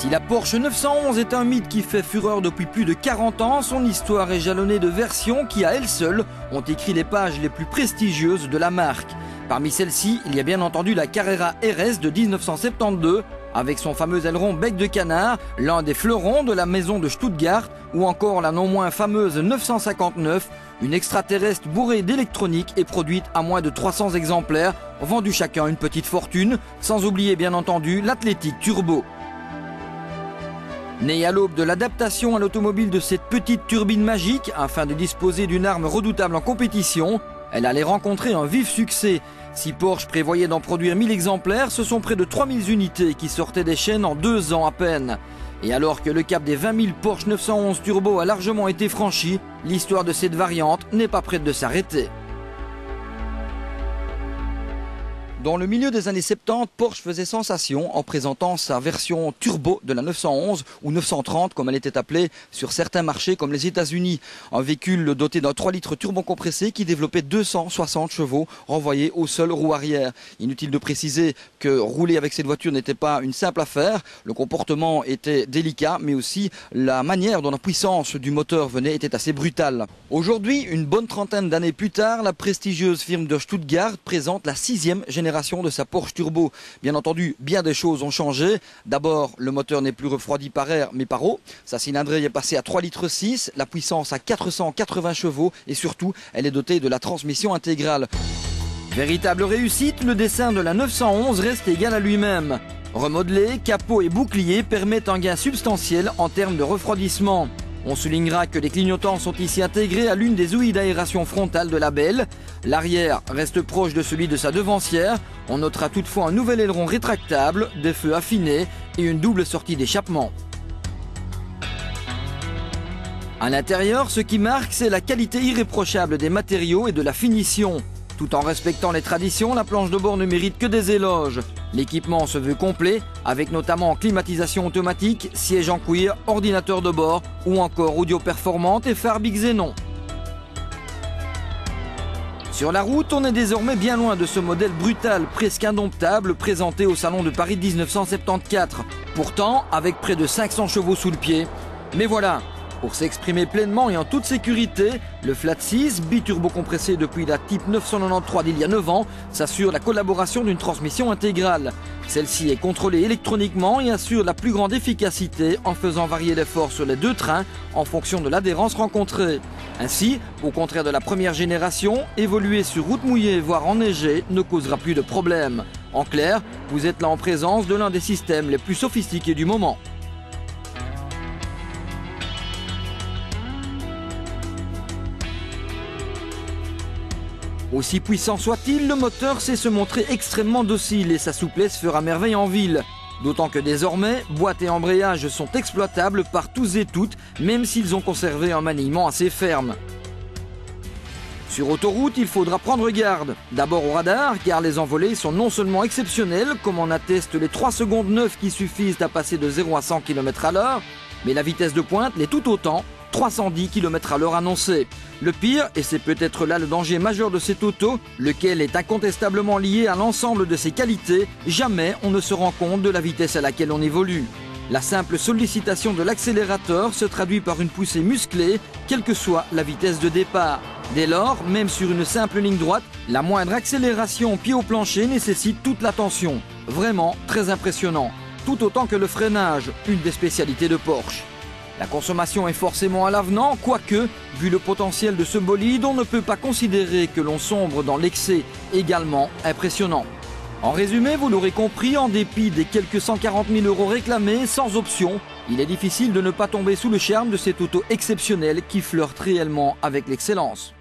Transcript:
Si la Porsche 911 est un mythe qui fait fureur depuis plus de 40 ans, son histoire est jalonnée de versions qui, à elles seules, ont écrit les pages les plus prestigieuses de la marque. Parmi celles-ci, il y a bien entendu la Carrera RS de 1972, avec son fameux aileron bec de canard, l'un des fleurons de la maison de Stuttgart, ou encore la non moins fameuse 959, une extraterrestre bourrée d'électronique et produite à moins de 300 exemplaires, vendus chacun une petite fortune, sans oublier bien entendu l'Athletic Turbo. Née à l'aube de l'adaptation à l'automobile de cette petite turbine magique, afin de disposer d'une arme redoutable en compétition, elle allait rencontrer un vif succès. Si Porsche prévoyait d'en produire 1000 exemplaires, ce sont près de 3000 unités qui sortaient des chaînes en 2 ans à peine. Et alors que le cap des 20 000 Porsche 911 Turbo a largement été franchi, l'histoire de cette variante n'est pas prête de s'arrêter. Dans le milieu des années 70, Porsche faisait sensation en présentant sa version turbo de la 911 ou 930 comme elle était appelée sur certains marchés comme les États-Unis. Un véhicule doté d'un 3 litres turbo compressé qui développait 260 chevaux renvoyés au seul roue arrière. Inutile de préciser que rouler avec cette voiture n'était pas une simple affaire. Le comportement était délicat mais aussi la manière dont la puissance du moteur venait était assez brutale. Aujourd'hui, une bonne trentaine d'années plus tard, la prestigieuse firme de Stuttgart présente la 6e génération de sa Porsche Turbo. Bien entendu, bien des choses ont changé. D'abord, le moteur n'est plus refroidi par air mais par eau. Sa cylindrée est passée à 3,6 litres, la puissance à 480 chevaux et surtout, elle est dotée de la transmission intégrale. Véritable réussite, le dessin de la 911 reste égal à lui-même. Remodelé, capot et bouclier permettent un gain substantiel en termes de refroidissement. On soulignera que les clignotants sont ici intégrés à l'une des ouïes d'aération frontale de la belle. L'arrière reste proche de celui de sa devancière. On notera toutefois un nouvel aileron rétractable, des feux affinés et une double sortie d'échappement. À l'intérieur, ce qui marque, c'est la qualité irréprochable des matériaux et de la finition. Tout en respectant les traditions, la planche de bord ne mérite que des éloges. L'équipement se veut complet, avec notamment climatisation automatique, siège en cuir, ordinateur de bord ou encore audio performante et phares Big Xenon. Sur la route, on est désormais bien loin de ce modèle brutal, presque indomptable, présenté au Salon de Paris 1974. Pourtant, avec près de 500 chevaux sous le pied. Mais voilà, pour s'exprimer pleinement et en toute sécurité, le Flat 6, biturbo compressé depuis la Type 993 d'il y a 9 ans, s'assure la collaboration d'une transmission intégrale. Celle-ci est contrôlée électroniquement et assure la plus grande efficacité en faisant varier l'effort sur les 2 trains en fonction de l'adhérence rencontrée. Ainsi, au contraire de la première génération, évoluer sur route mouillée voire enneigée ne causera plus de problème. En clair, vous êtes là en présence de l'un des systèmes les plus sophistiqués du moment. Aussi puissant soit-il, le moteur sait se montrer extrêmement docile et sa souplesse fera merveille en ville. D'autant que désormais, boîte et embrayage sont exploitables par tous et toutes, même s'ils ont conservé un maniement assez ferme. Sur autoroute, il faudra prendre garde. D'abord au radar, car les envolées sont non seulement exceptionnelles, comme en attestent les 3 secondes 9 qui suffisent à passer de 0 à 100 km/h, mais la vitesse de pointe l'est tout autant, 310 km/h annoncée. Le pire, et c'est peut-être là le danger majeur de cette auto, lequel est incontestablement lié à l'ensemble de ses qualités, jamais on ne se rend compte de la vitesse à laquelle on évolue. La simple sollicitation de l'accélérateur se traduit par une poussée musclée, quelle que soit la vitesse de départ. Dès lors, même sur une simple ligne droite, la moindre accélération pied au plancher nécessite toute l'attention. Vraiment très impressionnant. Tout autant que le freinage, une des spécialités de Porsche. La consommation est forcément à l'avenant, quoique, vu le potentiel de ce bolide, on ne peut pas considérer que l'on sombre dans l'excès, également impressionnant. En résumé, vous l'aurez compris, en dépit des quelques 140 000 € réclamés, sans option, il est difficile de ne pas tomber sous le charme de cette auto exceptionnelle qui flirte réellement avec l'excellence.